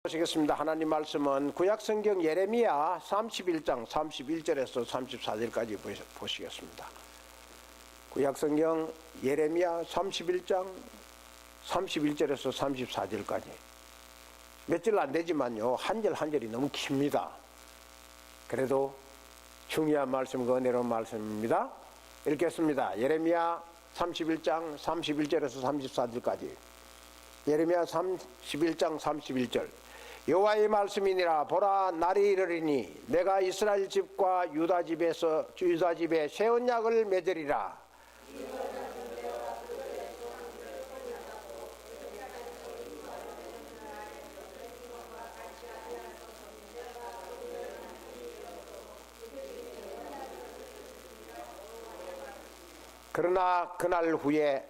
보시겠습니다. 하나님 말씀은 구약성경 예레미야 31장 31절에서 34절까지 보시겠습니다. 구약성경 예레미야 31장 31절에서 34절까지 몇 절 안 되지만요, 한 절 한 절이 너무 깁니다. 그래도 중요한 말씀, 은혜로운 말씀입니다. 읽겠습니다. 예레미야 31장 31절에서 34절까지. 예레미야 31장 31절. 여호와의 말씀이니라. 보라, 날이 이르리니 내가 이스라엘 집과 유다 집에 새 언약을 맺으리라. 그러나 그날 후에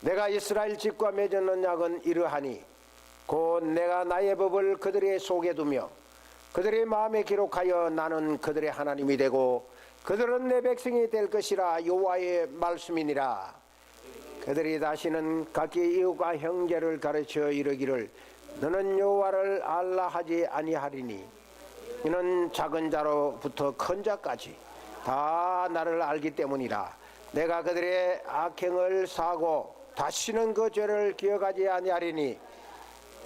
내가 이스라엘 집과 맺은 언약은 이러하니 곧 내가 나의 법을 그들의 속에 두며 그들의 마음에 기록하여 나는 그들의 하나님이 되고 그들은 내 백성이 될 것이라. 여호와의 말씀이니라. 그들이 다시는 각기 이웃과 형제를 가르쳐 이르기를 너는 여호와를 알라 하지 아니하리니 이는 작은 자로부터 큰 자까지 다 나를 알기 때문이라. 내가 그들의 악행을 사하고 다시는 그 죄를 기억하지 아니하리니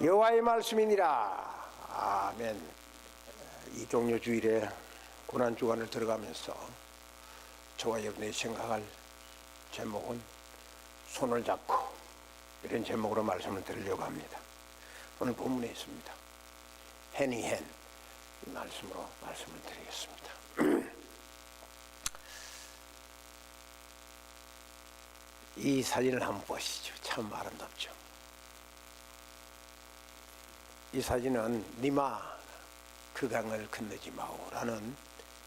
여호와의 말씀이니라. 아멘. 이 종려 주일에 고난 주간을 들어가면서 저와 여러분이 생각할 제목은 손을 잡고, 이런 제목으로 말씀을 드리려고 합니다. 오늘 본문에 있습니다. 해니헨 말씀으로 말씀을 드리겠습니다. 이 사진을 한번 보시죠. 참 아름답죠. 이 사진은 니마 그 강을 건너지 마오라는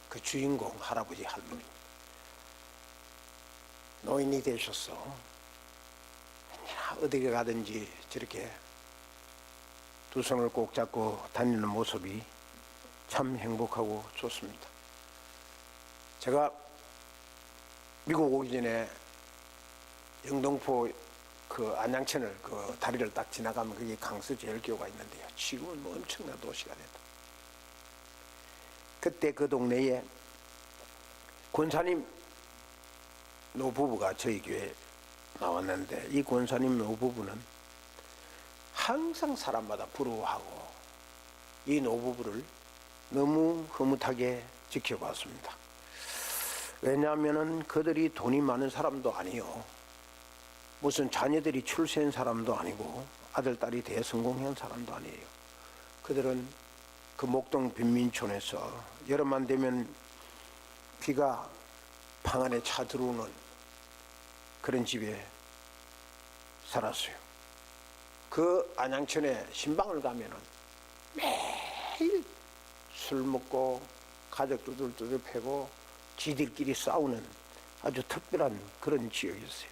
그 주인공 할아버지 할머니, 노인이 되셨어. 어디에 가든지 저렇게 두 손을 꼭 잡고 다니는 모습이 참 행복하고 좋습니다. 제가 미국 오기 전에 영등포 그 안양천을 그 다리를 딱 지나가면 거기 강서제일교가 있는데요. 지금은 뭐 엄청난 도시가 됐다. 그때 그 동네에 권사님 노부부가 저희 교회에 나왔는데, 이 권사님 노부부는 항상 사람마다 부러워하고 이 노부부를 너무 흐뭇하게 지켜봤습니다. 왜냐하면 그들이 돈이 많은 사람도 아니요, 무슨 자녀들이 출세한 사람도 아니고 아들, 딸이 대성공한 사람도 아니에요. 그들은 그 목동 빈민촌에서 여름만 되면 비가 방 안에 차 들어오는 그런 집에 살았어요. 그 안양천에 신방을 가면은 매일 술 먹고 가족 두들두들 패고 지들끼리 싸우는 아주 특별한 그런 지역이었어요.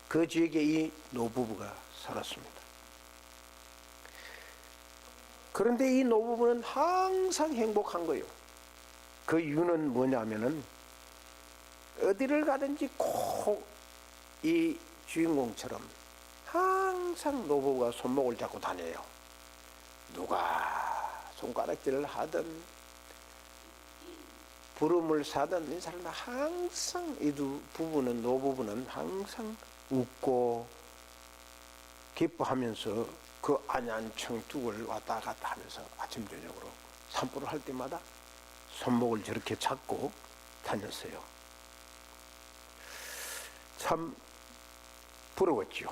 그 지역에 이 노부부가 살았습니다. 그런데 이 노부부는 항상 행복한 거예요. 그 이유는 뭐냐면은 어디를 가든지 꼭 이 주인공처럼 항상 노부부가 손목을 잡고 다녀요. 누가 손가락질을 하든 부름을 사든 이 사람은 항상 이 두 부부는, 노부부는 항상 웃고 기뻐하면서 그 안양천 둑을 왔다 갔다 하면서 아침 저녁으로 산보를 할 때마다 손목을 저렇게 잡고 다녔어요. 참 부러웠죠.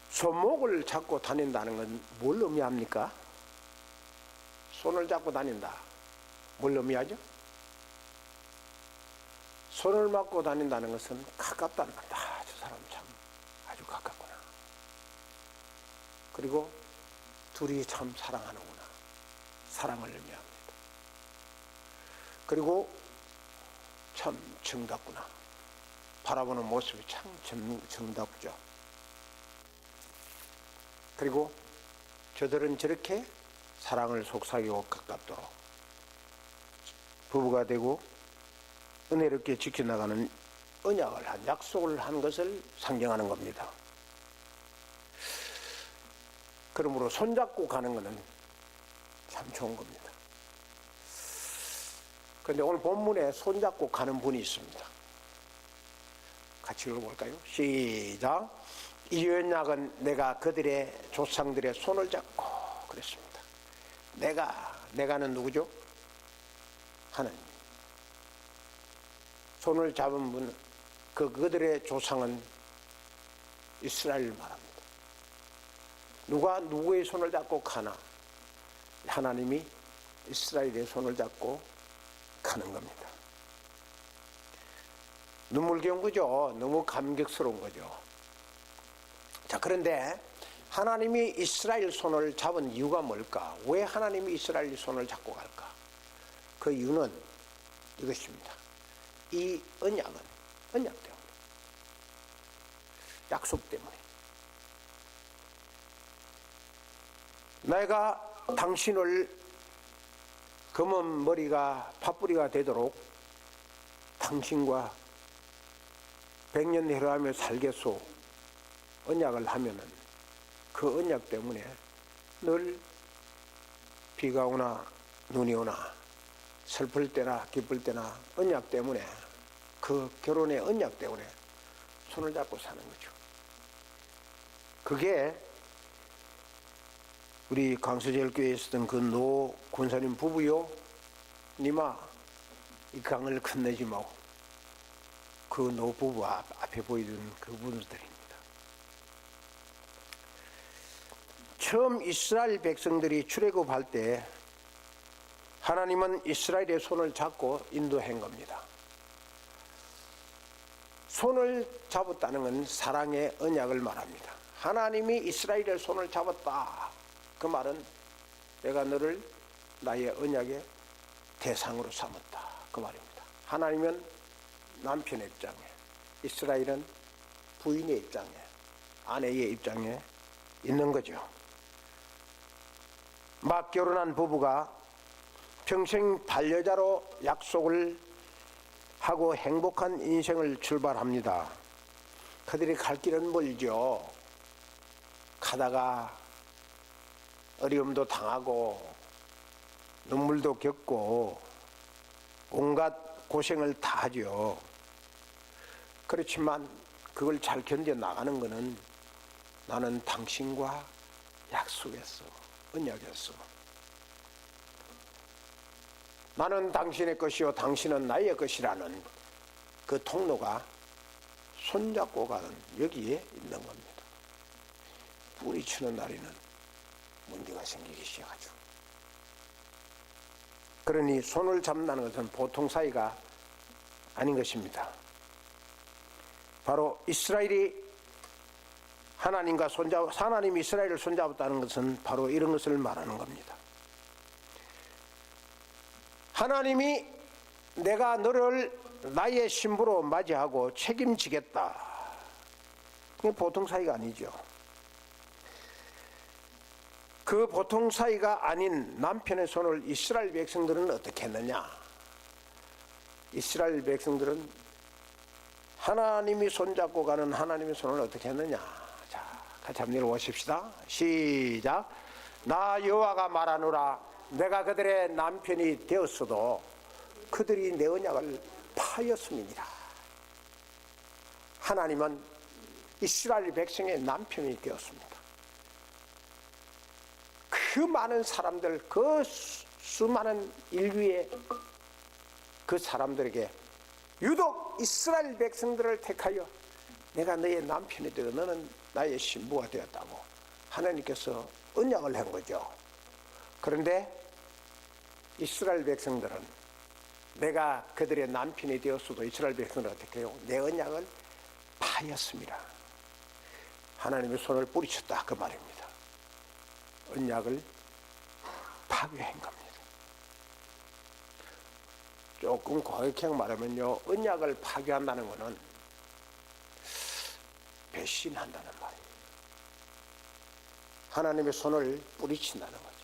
손목을 잡고 다닌다는 건 뭘 의미합니까? 손을 잡고 다닌다. 뭘 의미하죠? 손을 맞고 다닌다는 것은 가깝다는 겁니다. 저 사람 참 아주 가깝구나. 그리고 둘이 참 사랑하는구나. 사랑을 의미합니다. 그리고 참 정답구나. 바라보는 모습이 참 정답죠. 그리고 저들은 저렇게 사랑을 속삭이고 가깝도록 부부가 되고 은혜롭게 지켜나가는 언약을 한, 약속을 한 것을 상징하는 겁니다. 그러므로 손잡고 가는 것은 참 좋은 겁니다. 그런데 오늘 본문에 손잡고 가는 분이 있습니다. 같이 읽어볼까요? 시작. 이 언약은 내가 그들의 조상들의 손을 잡고 그랬습니다. 내가는 누구죠? 하나님. 손을 잡은 분, 그들의 조상은 이스라엘을 말합니다. 누가 누구의 손을 잡고 가나? 하나님이 이스라엘의 손을 잡고 가는 겁니다. 눈물겨운 거죠. 너무 감격스러운 거죠. 자, 그런데 하나님이 이스라엘 손을 잡은 이유가 뭘까? 왜 하나님이 이스라엘 손을 잡고 갈까? 그 이유는 이것입니다. 이 언약은 언약 때문에, 약속 때문에. 내가 당신을 검은 머리가 팥뿌리가 되도록 당신과 100년 해로하며 살겠소 언약을 하면은 그 언약 때문에 늘 비가 오나 눈이 오나 슬플 때나 기쁠 때나 언약 때문에, 그 결혼의 언약 때문에 손을 잡고 사는 거죠. 그게 우리 강서제일교회에 있었던 그 노 권사님 부부요. 니마 이 강을 건너지 마오. 그 노 부부 앞에 보이던 그분들입니다. 처음 이스라엘 백성들이 출애굽할 때 하나님은 이스라엘의 손을 잡고 인도한 겁니다. 손을 잡았다는 건 사랑의 언약을 말합니다. 하나님이 이스라엘의 손을 잡았다. 그 말은 내가 너를 나의 언약의 대상으로 삼았다. 그 말입니다. 하나님은 남편의 입장에, 이스라엘은 부인의 입장에, 아내의 입장에 있는 거죠. 막 결혼한 부부가 평생 반려자로 약속을 하고 행복한 인생을 출발합니다. 그들이 갈 길은 멀죠. 가다가 어려움도 당하고 눈물도 겪고 온갖 고생을 다 하죠. 그렇지만 그걸 잘 견뎌나가는 것은 나는 당신과 약속했어, 언약했어. 나는 당신의 것이요 당신은 나의 것이라는 그 통로가 손잡고 가는 여기에 있는 겁니다. 뿌리치는 날에는 문제가 생기기 시작하죠. 그러니 손을 잡는다는 것은 보통 사이가 아닌 것입니다. 바로 이스라엘이 하나님이 이스라엘을 손잡았다는 것은 바로 이런 것을 말하는 겁니다. 하나님이 내가 너를 나의 신부로 맞이하고 책임지겠다. 그게 보통 사이가 아니죠. 그 보통 사이가 아닌 남편의 손을 이스라엘 백성들은 어떻게 했느냐? 이스라엘 백성들은 하나님이 손잡고 가는 하나님의 손을 어떻게 했느냐? 자, 같이 한번 읽어보십시다. 시작. 나 여호와가 말하노라. 내가 그들의 남편이 되었어도 그들이 내 언약을 파였음이니라. 하나님은 이스라엘 백성의 남편이 되었습니다. 그 많은 사람들, 그 수많은 인류의 그 사람들에게 유독 이스라엘 백성들을 택하여 내가 너의 남편이 되어 너는 나의 신부가 되었다고 하나님께서 언약을 한 거죠. 그런데 이스라엘 백성들은 내가 그들의 남편이 되었어도 이스라엘 백성들은 어떻게 해요? 내 언약을 파였습니다. 하나님의 손을 뿌리쳤다 그 말입니다. 언약을 파괴한 겁니다. 조금 과격하게 말하면요, 언약을 파괴한다는 것은 배신한다는 말이에요. 하나님의 손을 뿌리친다는 거죠.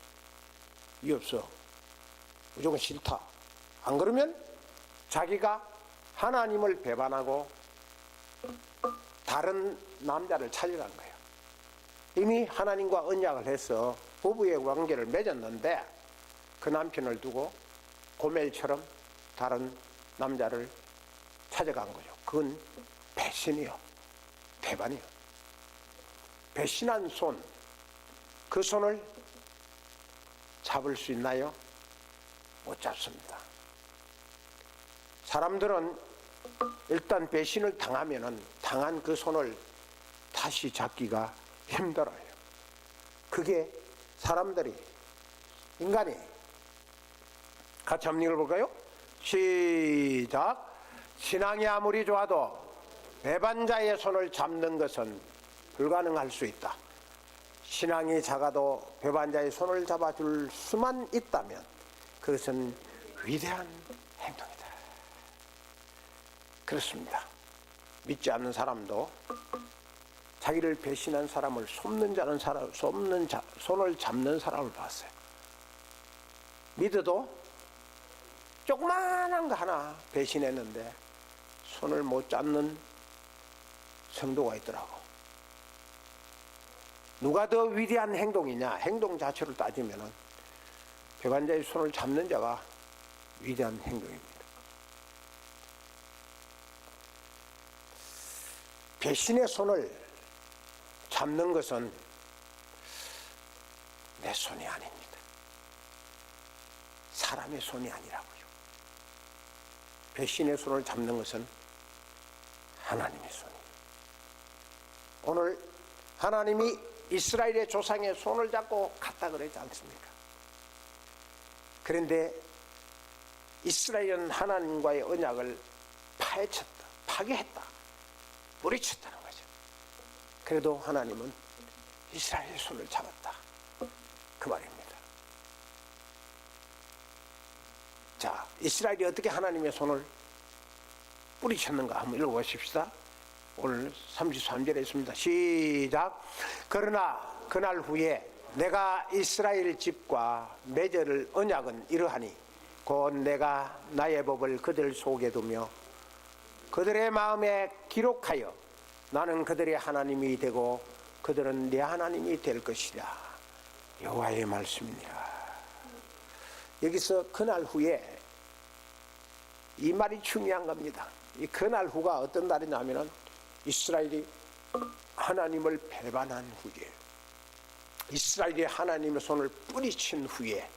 이 없어. 무조건 싫다. 안 그러면 자기가 하나님을 배반하고 다른 남자를 찾으라는 거예요. 이미 하나님과 언약을 해서 부부의 관계를 맺었는데 그 남편을 두고 고멜처럼 다른 남자를 찾아간 거죠. 그건 배신이요, 배반이요. 배신한 손, 그 손을 잡을 수 있나요? 못 잡습니다. 사람들은 일단 배신을 당하면은 당한 그 손을 다시 잡기가 힘들어요. 그게 사람들이, 인간이, 같이 한번 읽어볼까요? 시작. 신앙이 아무리 좋아도 배반자의 손을 잡는 것은 불가능할 수 있다. 신앙이 작아도 배반자의 손을 잡아줄 수만 있다면 그것은 위대한 행동이다. 그렇습니다. 믿지 않는 사람도 자기를 배신한 사람을 손을 잡는 사람을 봤어요. 믿어도 조그마한 거 하나 배신했는데 손을 못 잡는 성도가 있더라고. 누가 더 위대한 행동이냐? 행동 자체를 따지면은 배반자의 손을 잡는 자가 위대한 행동입니다. 배신의 손을 잡는 것은 내 손이 아닙니다. 사람의 손이 아니라고요. 배신의 손을 잡는 것은 하나님의 손이에요. 오늘 하나님이 이스라엘의 조상의 손을 잡고 갔다 그러지 않습니까? 그런데 이스라엘은 하나님과의 언약을 파헤쳤다, 파괴했다, 뿌리쳤다는 거죠. 그래도 하나님은 이스라엘의 손을 잡았다, 그 말입니다. 자, 이스라엘이 어떻게 하나님의 손을 뿌리쳤는가 한번 읽어보십시다. 오늘 33절에 있습니다. 시작. 그러나 그날 후에 내가 이스라엘 집과 맺을 언약은 이러하니 곧 내가 나의 법을 그들 속에 두며 그들의 마음에 기록하여 나는 그들의 하나님이 되고 그들은 내 하나님이 될 것이라. 여호와의 말씀이니라. 여기서 그날 후에 이 말이 중요한 겁니다. 이 그날 후가 어떤 날이냐면은 이스라엘이 하나님을 배반한 후에, 이스라엘이 하나님의 손을 뿌리친 후에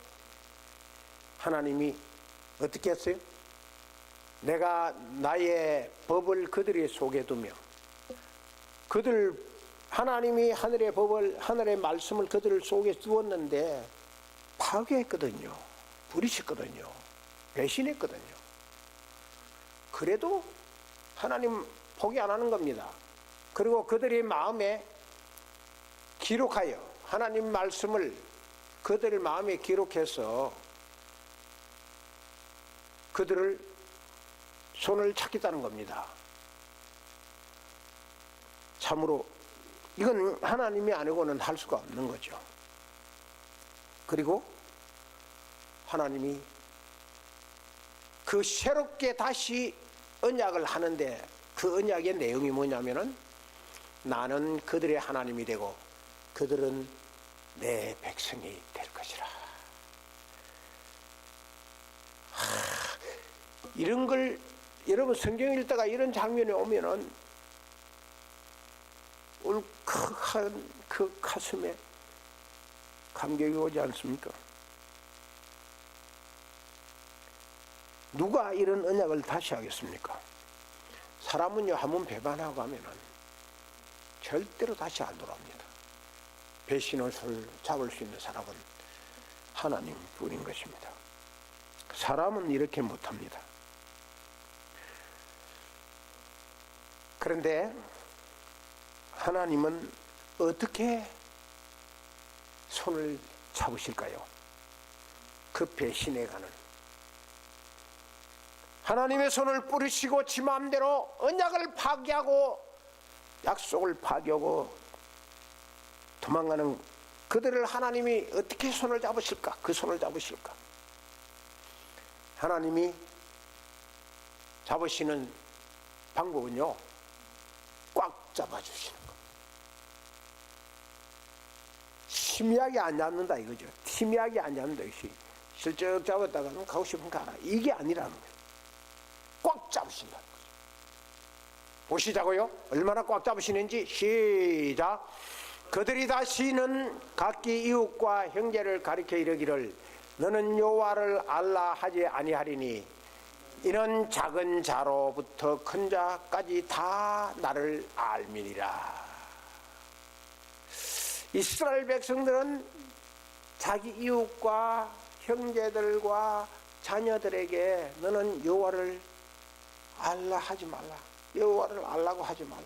하나님이 어떻게 했어요? 내가 나의 법을 그들의 속에 두며 하나님이 하늘의 법을, 하늘의 말씀을 그들 속에 두었는데 파괴했거든요. 뿌리쳤거든요. 배신했거든요. 그래도 하나님 포기 안 하는 겁니다. 그리고 그들의 마음에 기록하여 하나님 말씀을 그들의 마음에 기록해서 그들을 손을 찾겠다는 겁니다. 참으로 이건 하나님이 아니고는 할 수가 없는 거죠. 그리고 하나님이 그 새롭게 다시 언약을 하는데 그 언약의 내용이 뭐냐면은 나는 그들의 하나님이 되고 그들은 내 백성이 될 것이라. 이런 걸 여러분 성경 읽다가 이런 장면이 오면은 울컥한 그 가슴에 감격이 오지 않습니까? 누가 이런 언약을 다시 하겠습니까? 사람은요, 한번 배반하고 하면은 절대로 다시 안 돌아옵니다. 배신을 잡을 수 있는 사람은 하나님뿐인 것입니다. 사람은 이렇게 못합니다. 그런데 하나님은 어떻게 손을 잡으실까요? 그 배신에 가는 하나님의 손을 뿌리치고 지 마음대로 언약을 파기하고 약속을 파기하고 도망가는 그들을 하나님이 어떻게 손을 잡으실까? 그 손을 잡으실까? 하나님이 잡으시는 방법은요, 꽉 잡아주시는 겁니다. 팀이하게 안 잡는다 이거죠. 팀이하게 안 잡는다 이것이. 실적 잡았다가는 가고 싶으면 가라. 이게 아니라는 거예요. 꽉 잡으신다는 거죠. 보시자고요. 얼마나 꽉 잡으시는지. 시작. 그들이 다시는 각기 이웃과 형제를 가리켜 이르기를 너는 여호와를 알라 하지 아니하리니 이는 작은 자로부터 큰 자까지 다 나를 알미니라. 이스라엘 백성들은 자기 이웃과 형제들과 자녀들에게 너는 여호와를 알라 하지 말라. 여호와를 알라고 하지 말라.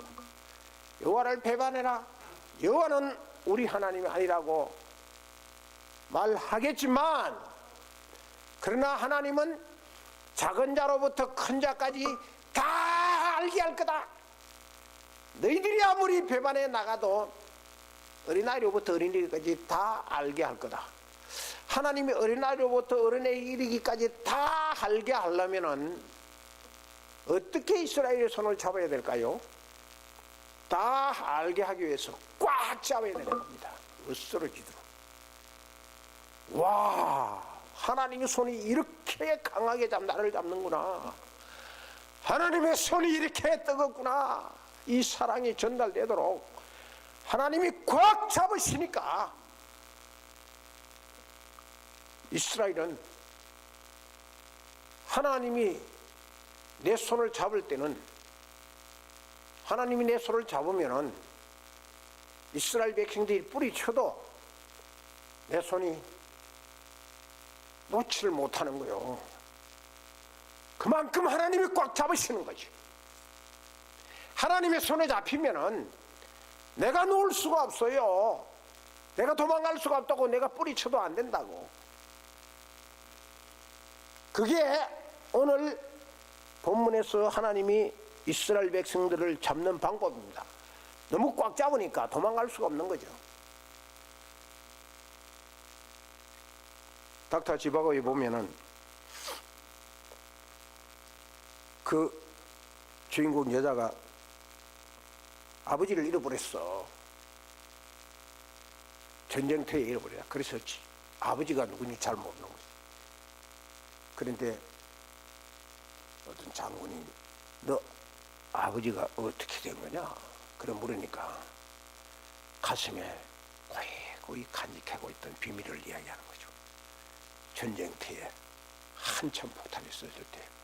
여호와를 배반해라. 여호와는 우리 하나님이 아니라고 말하겠지만 그러나 하나님은 작은 자로부터 큰 자까지 다 알게 할 거다. 너희들이 아무리 배반해 나가도 어린아이로부터 어린이까지 다 알게 할 거다. 하나님이 어린아이로부터 어른에 이르기까지 다 알게 하려면은 어떻게 이스라엘의 손을 잡아야 될까요? 다 알게 하기 위해서 꽉 잡아야 되는 겁니다. 으스러지도록. 와, 하나님의 손이 이렇게 강하게 나를 잡는구나. 하나님의 손이 이렇게 뜨겁구나. 이 사랑이 전달되도록 하나님이 꽉 잡으시니까 이스라엘은 하나님이 내 손을 잡을 때는 하나님이 내 손을 잡으면은 이스라엘 백성들이 뿌리쳐도 내 손이 놓지를 못하는 거예요. 그만큼 하나님이 꽉 잡으시는 거지. 하나님의 손에 잡히면은 내가 놓을 수가 없어요. 내가 도망갈 수가 없다고. 내가 뿌리쳐도 안 된다고. 그게 오늘 본문에서 하나님이 이스라엘 백성들을 잡는 방법입니다. 너무 꽉 잡으니까 도망갈 수가 없는 거죠. 닥터 지바고에 보면은 그 주인공 여자가 아버지를 잃어버렸어. 전쟁터에 잃어버려. 그래서 아버지가 누군지 잘 모르는 거지. 그런데 어떤 장군이 너 아버지가 어떻게 된 거냐? 그래 물으니까 가슴에 고이 간직하고 있던 비밀을 이야기하는 거죠. 전쟁터에 한참 포탄이 쏘질 때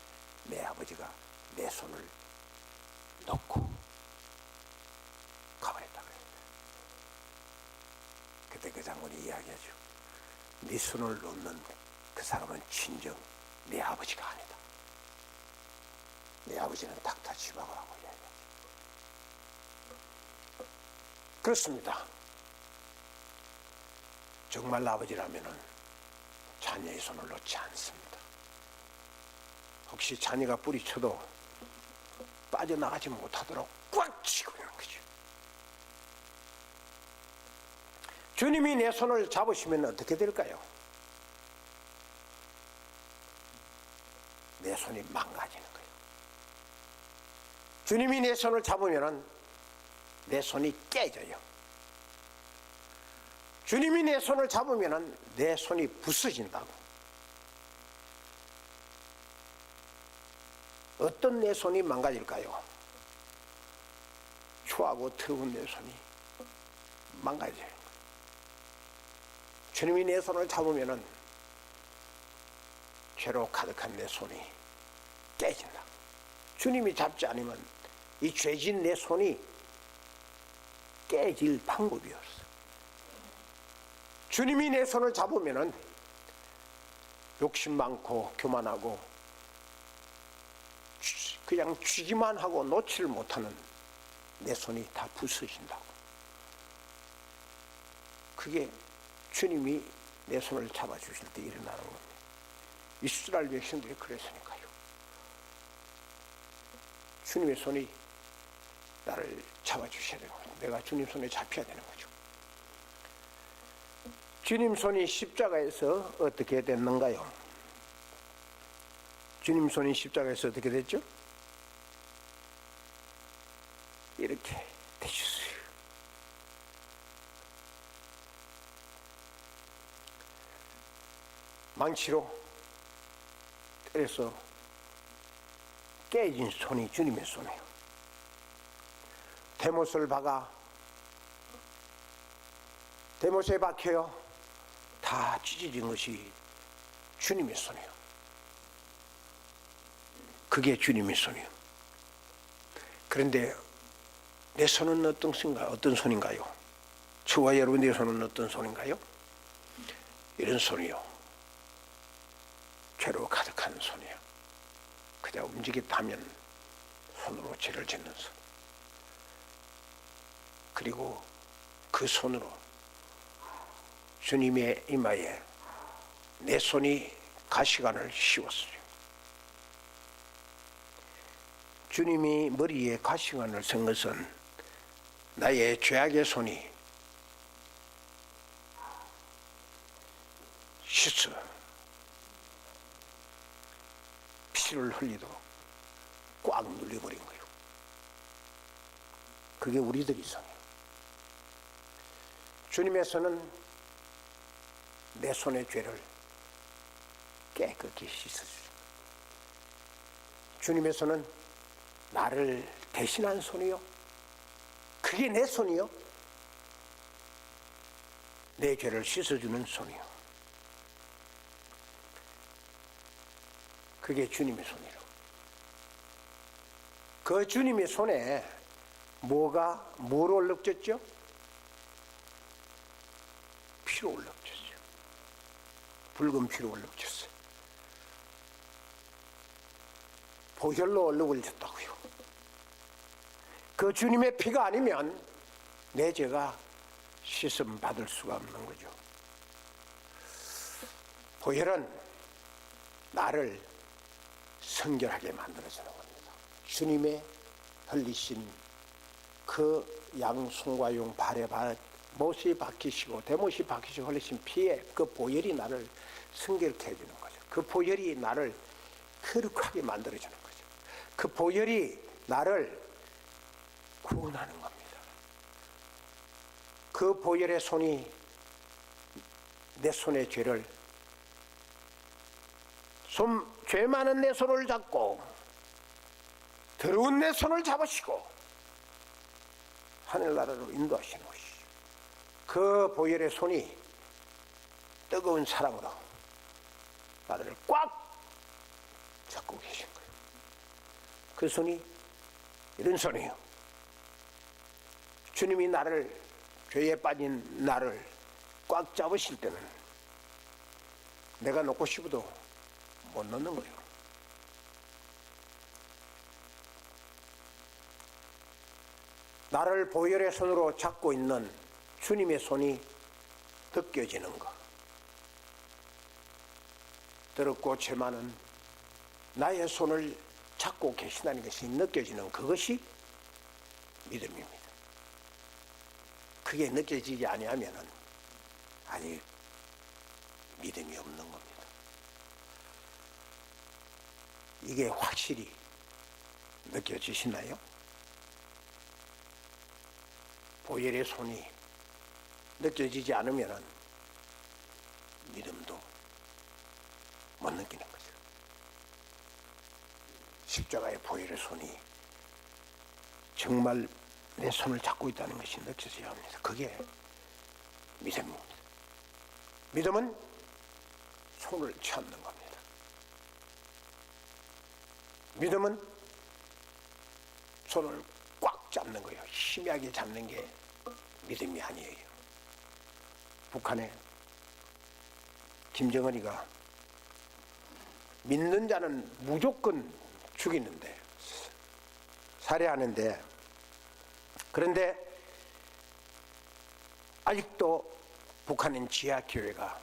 내 아버지가 내 손을 놓고 가버렸다 그랬어요. 그때 그 장군이 이야기하죠. 네 손을 놓는 그 사람은 진정 내 아버지가 아니다. 내 아버지는 닥터 지바고라고 이야기하죠. 그렇습니다. 정말 아버지라면은 자녀의 손을 놓지 않습니다. 혹시 자녀가 뿌리쳐도 빠져나가지 못하도록 꽉 쥐고 있는 거죠. 주님이 내 손을 잡으시면 어떻게 될까요? 내 손이 망가지는 거예요. 주님이 내 손을 잡으면 내 손이 깨져요. 주님이 내 손을 잡으면 내 손이 부서진다고. 어떤 내 손이 망가질까요? 추하고 더운 내 손이 망가져요. 주님이 내 손을 잡으면 죄로 가득한 내 손이 깨진다. 주님이 잡지 않으면 이 죄진 내 손이 깨질 방법이 없어. 주님이 내 손을 잡으면 욕심 많고 교만하고 그냥 쥐기만 하고 놓지를 못하는 내 손이 다 부서진다고. 그게 주님이 내 손을 잡아주실 때 일어나는 겁니다. 이스라엘 백성들이 그랬으니까요. 주님의 손이 나를 잡아주셔야 되는 거죠. 내가 주님 손에 잡혀야 되는 거죠. 주님 손이 십자가에서 어떻게 됐는가요? 주님 손이 십자가에서 어떻게 됐죠? 이렇게 되셨어요. 망치로 때려서 깨진 손이 주님의 손이에요. 대못을 박아 대못에 박혀요 다 찢어진 것이 주님의 손이에요. 그게 주님의 손이에요. 그런데 내 손은 어떤 손인가요? 저와 여러분의 손은 어떤 손인가요? 이런 손이요. 죄로 가득한 손이요. 그저 움직였다 하면 손으로 죄를 짓는 손. 그리고 그 손으로 주님의 이마에 내 손이 가시관을 씌웠어요. 주님이 머리에 가시관을 쓴 것은 나의 죄악의 손이 씻어 피를 흘리도록 꽉 눌려버린 거예요. 그게 우리들의 손이에요. 주님의 손은 내 손의 죄를 깨끗이 씻어주죠. 주님의 손은 나를 대신한 손이요. 그게 내 손이요. 내 죄를 씻어주는 손이요. 그게 주님의 손이요. 그 주님의 손에 뭐로 얼룩졌죠? 피로 얼룩졌죠. 붉은 피로 얼룩졌어요. 보혈로 얼룩을 졌다고요. 그 주님의 피가 아니면 내 죄가 씻음 받을 수가 없는 거죠. 보혈은 나를 성결하게 만들어주는 겁니다. 주님의 흘리신 그 양손과 용 발에 못이 박히시고 대못이 박히시고 흘리신 피에 그 보혈이 나를 성결케 해주는 거죠. 그 보혈이 나를 거룩하게 만들어주는 거죠. 그 보혈이 나를 구원하는 겁니다. 그 보혈의 손이 내 손의 죄를 죄 많은 내 손을 잡고 더러운 내 손을 잡으시고 하늘나라로 인도하시는 것이죠. 그 보혈의 손이 뜨거운 사랑으로 나를 꽉 잡고 계신 거예요. 그 손이 이런 손이에요. 주님이 나를 죄에 빠진 나를 꽉 잡으실 때는 내가 놓고 싶어도 못 놓는 거예요. 나를 보혈의 손으로 잡고 있는 주님의 손이 느껴지는 것. 더럽고 죄 많은 나의 손을 잡고 계시다는 것이 느껴지는 그것이 믿음입니다. 그게 느껴지지 아니하면 아직 믿음이 없는 겁니다. 이게 확실히 느껴지시나요? 보혈의 손이 느껴지지 않으면 믿음도 못 느끼는 거죠. 십자가의 보혈의 손이 정말 내 손을 잡고 있다는 것이 느껴져야 합니다. 그게 믿음입니다. 믿음은 손을 찾는 겁니다. 믿음은 손을 꽉 잡는 거예요. 심하게 잡는 게 믿음이 아니에요. 북한에 김정은이가 믿는 자는 무조건 죽이는데 살해하는데 그런데 아직도 북한은 지하교회가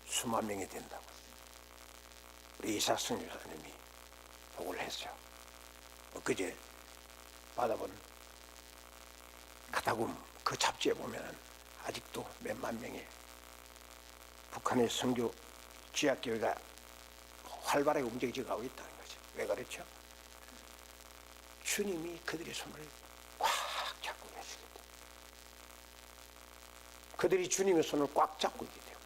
수만 명이 된다고 우리 이사승 교사님이 보고를 했어요. 엊그제 받아본 카타굼 그 잡지에 보면 아직도 몇만 명의 북한의 선교 지하교회가 활발하게 움직여 가고 있다는 거죠. 왜 그렇죠? 주님이 그들의 손을 꽉 잡고 계시거든요. 그들이 주님의 손을 꽉 잡고 있기 때문에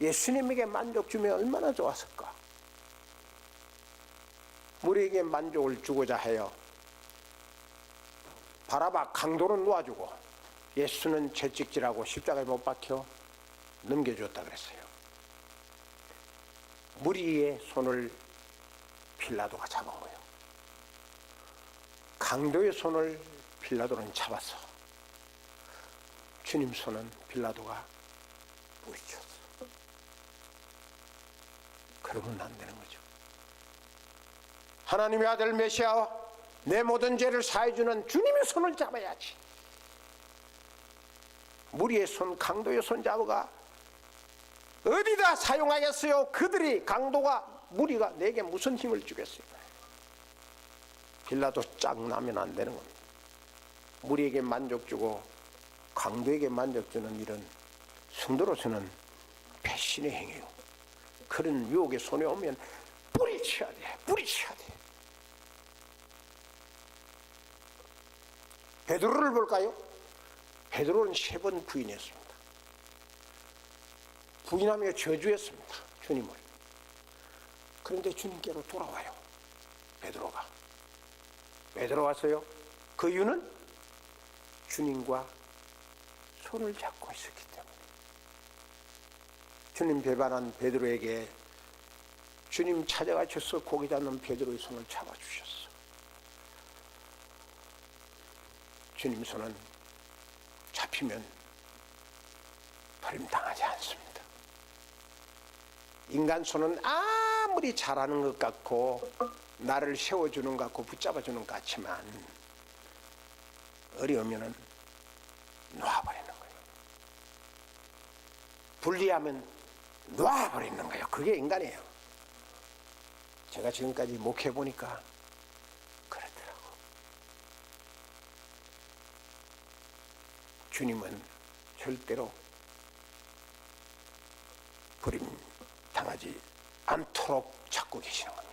예수님에게 만족 주면 얼마나 좋았을까. 우리에게 만족을 주고자 하여 바라바 강도는 놓아주고 예수는 채찍질하고 십자가에 못 박혀 넘겨줬다 그랬어요. 무리의 손을 빌라도가 잡은 거예요. 강도의 손을 빌라도는 잡았어. 주님 손은 빌라도가 뿌리쳤어. 그러면 안 되는 거죠. 하나님의 아들 메시아, 내 모든 죄를 사해주는 주님의 손을 잡아야지. 무리의 손, 강도의 손 잡아가 어디다 사용하겠어요? 그들이, 강도가, 무리가 내게 무슨 힘을 주겠어요? 빌라도 짝 나면 안 되는 겁니다. 무리에게 만족 주고 강도에게 만족 주는 일은 성도로서는 배신의 행위예요. 그런 유혹의 손에 오면 뿌리쳐야 돼. 뿌리쳐야 돼. 베드로를 볼까요? 베드로는 3번 부인했습니다. 부인하며 저주했습니다. 주님을. 그런데 주님께로 돌아와요. 베드로가. 왜 들어왔어요? 그 이유는 주님과 손을 잡고 있었기 때문에. 주님 배반한 베드로에게 주님 찾아가셔서 고기 잡는 베드로의 손을 잡아주셨어. 주님 손은 잡히면 버림당하지 않습니다. 인간 손은 아무리 잘하는 것 같고 나를 세워주는 것 같고 붙잡아주는 것 같지만 어려우면 놔버리는 거예요. 불리하면 놔버리는 거예요. 그게 인간이에요. 제가 지금까지 목회해보니까 그렇더라고. 주님은 절대로 버림당하지 않도록 찾고 계시는 겁니다.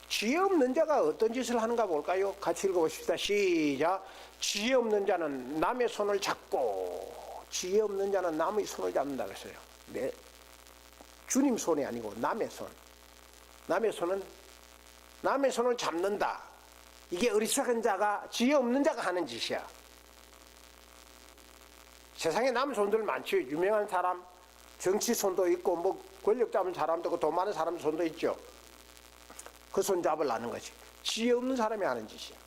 지혜 없는 자가 어떤 짓을 하는가 볼까요? 같이 읽어보십시다. 시작. 지혜 없는 자는 남의 손을 잡고, 지혜 없는 자는 남의 손을 잡는다 그랬어요. 네. 주님 손이 아니고 남의 손. 남의 손은 남의 손을 잡는다. 이게 어리석은 자가, 지혜 없는 자가 하는 짓이야. 세상에 남의 손들 많죠. 유명한 사람, 정치 손도 있고, 뭐 권력 잡은 사람도 있고, 돈 많은 사람 손도 있죠. 그 손 잡으려는 것이 지혜 없는 사람이 하는 짓이야.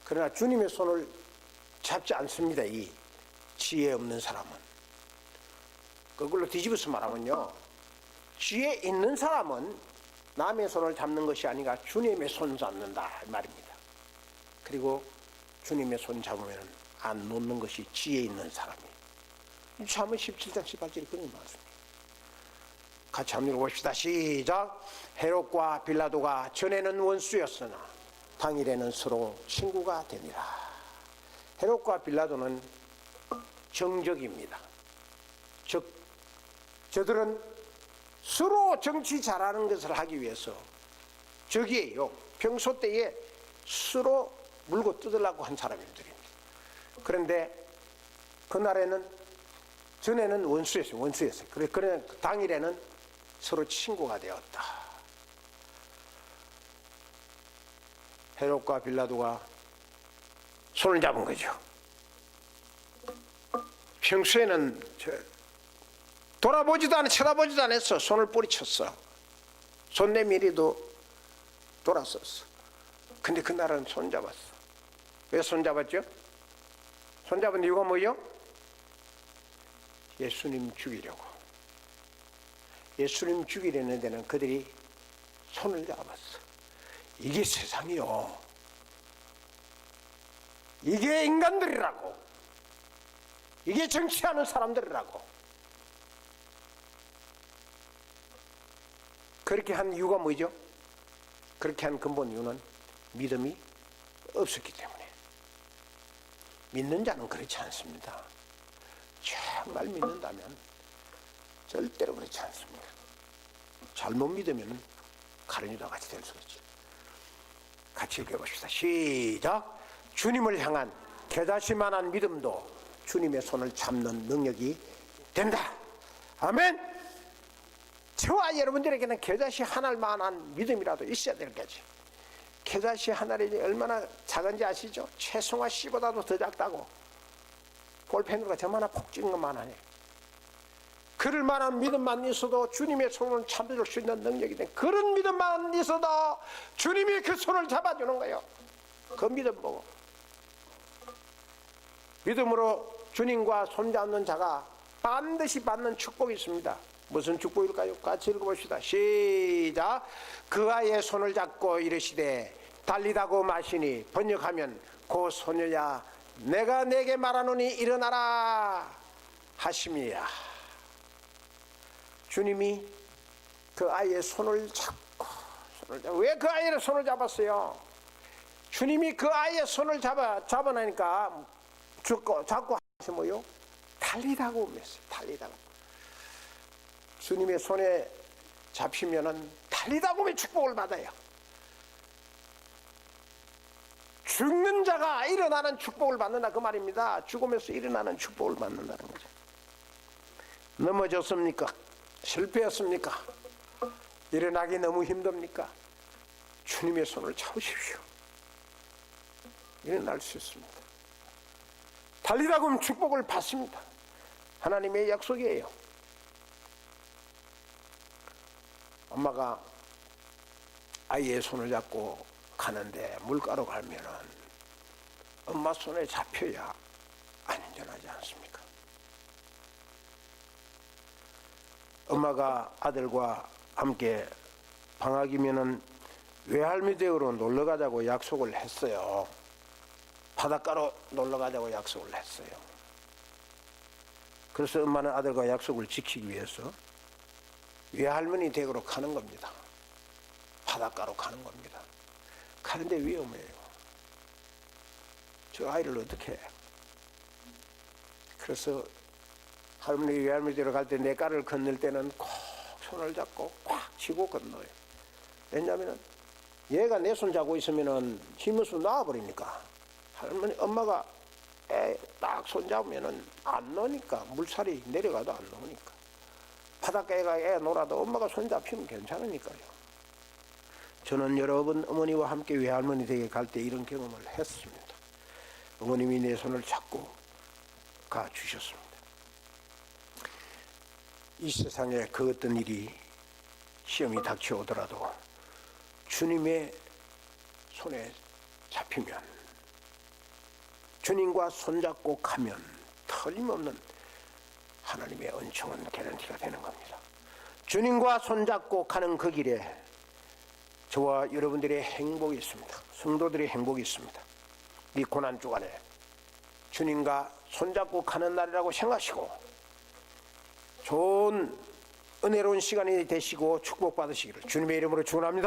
그러나 주님의 손을 잡지 않습니다. 이 지혜 없는 사람은. 그걸로 뒤집어서 말하면요, 지혜 있는 사람은 남의 손을 잡는 것이 아니라 주님의 손 잡는다 말입니다. 그리고 주님의 손 잡으면 안 놓는 것이 지혜 있는 사람이에요. 잠언 17장 18절이 그런 말씀입니다. 같이 한번 읽어봅시다. 시작. 헤롯과 빌라도가 전에는 원수였으나 당일에는 서로 친구가 되니라. 헤롯과 빌라도는 정적입니다. 즉 저들은 서로 정치 잘하는 것을 하기 위해서 적이에요. 평소 때에 서로 물고 뜯으려고 한 사람들입니다. 그런데 그날에는, 전에는 원수였어요. 그래 당일에는 서로 친구가 되었다. 헤롯과 빌라도가 손을 잡은 거죠. 평소에는 돌아보지도 않아, 쳐다보지도 않았어. 손을 뿌리쳤어. 손 내밀이도 돌았었어. 근데 그날은 손 잡았어. 왜 손 잡았죠? 손 잡은 이유가 뭐예요? 예수님 죽이려고. 예수님 죽이려는 데는 그들이 손을 잡았어. 이게 세상이요. 이게 인간들이라고. 이게 정치하는 사람들이라고. 그렇게 한 이유가 뭐죠? 그렇게 한 근본 이유는 믿음이 없었기 때문에. 믿는 자는 그렇지 않습니다. 정말 믿는다면 절대로 그렇지 않습니다. 잘못 믿으면 가룟유다 같이 될 수 있지. 같이 읽어봅시다. 시작. 주님을 향한 겨자씨만한 믿음도 주님의 손을 잡는 능력이 된다. 아멘. 저와 여러분들에게는 겨자씨 하나만한 믿음이라도 있어야 될 거지. 겨자씨 하나이 얼마나 작은지 아시죠? 채송화 씨보다도 더 작다고. 볼펜으로 저만한 폭 찍은 것만 하네. 그럴 만한 믿음만 있어도 주님의 손을 잡아줄 수 있는 능력이 된, 그런 믿음만 있어도 주님이 그 손을 잡아주는 거예요. 그 믿음 보고. 믿음으로 주님과 손잡는 자가 반드시 받는 축복이 있습니다. 무슨 축복일까요? 같이 읽어봅시다. 시작. 그 아이의 손을 잡고 이르시되 달리다고 마시니, 번역하면 그 소녀야 내가 내게 말하노니 일어나라 하심이야. 주님이 그 아이의 손을 잡고, 왜 그 아이의 손을 잡았어요? 주님이 그 아이의 손을 잡아나니까 잡고 하시 뭐요? 달리다고 했어요. 달리다고. 주님의 손에 잡히면은 달리다 보면 축복을 받아요. 죽는 자가 일어나는 축복을 받는다 그 말입니다. 죽으면서 일어나는 축복을 받는다는 거죠. 넘어졌습니까? 실패했습니까? 일어나기 너무 힘듭니까? 주님의 손을 잡으십시오. 일어날 수 있습니다. 달리다 보면 축복을 받습니다. 하나님의 약속이에요. 엄마가 아이의 손을 잡고 가는데 물가로 가면은 엄마 손에 잡혀야 안전하지 않습니까? 엄마가 아들과 함께 방학이면은 외할미 댁으로 놀러 가자고 약속을 했어요. 바닷가로 놀러 가자고 약속을 했어요. 그래서 엄마는 아들과 약속을 지키기 위해서 외할머니 댁으로 가는 겁니다. 바닷가로 가는 겁니다. 가는데 위험해요. 저 아이를 어떻게 해요? 그래서 할머니 외할머니 댁으로 갈 때 내 가를 건널 때는 꼭 손을 잡고 꽉 쥐고 건너요. 왜냐하면 얘가 내 손 잡고 있으면 힘없어 놔버리니까. 할머니 엄마가 애 딱 손 잡으면은 안 노니까, 물살이 내려가도 안 노니까. 바닷가에 애 놀아도 엄마가 손 잡히면 괜찮으니까요. 저는 여러 번 어머니와 함께 외할머니 댁에 갈 때 이런 경험을 했습니다. 어머님이 내 손을 잡고 가 주셨습니다. 이 세상에 그 어떤 일이 시험이 닥쳐오더라도 주님의 손에 잡히면, 주님과 손잡고 가면 틀림없는 하나님의 은총은 개런티가 되는 겁니다. 주님과 손잡고 가는 그 길에 저와 여러분들의 행복이 있습니다. 성도들의 행복이 있습니다. 이 고난 주간에 주님과 손잡고 가는 날이라고 생각하시고 좋은 은혜로운 시간이 되시고 축복받으시기를 주님의 이름으로 축원합니다.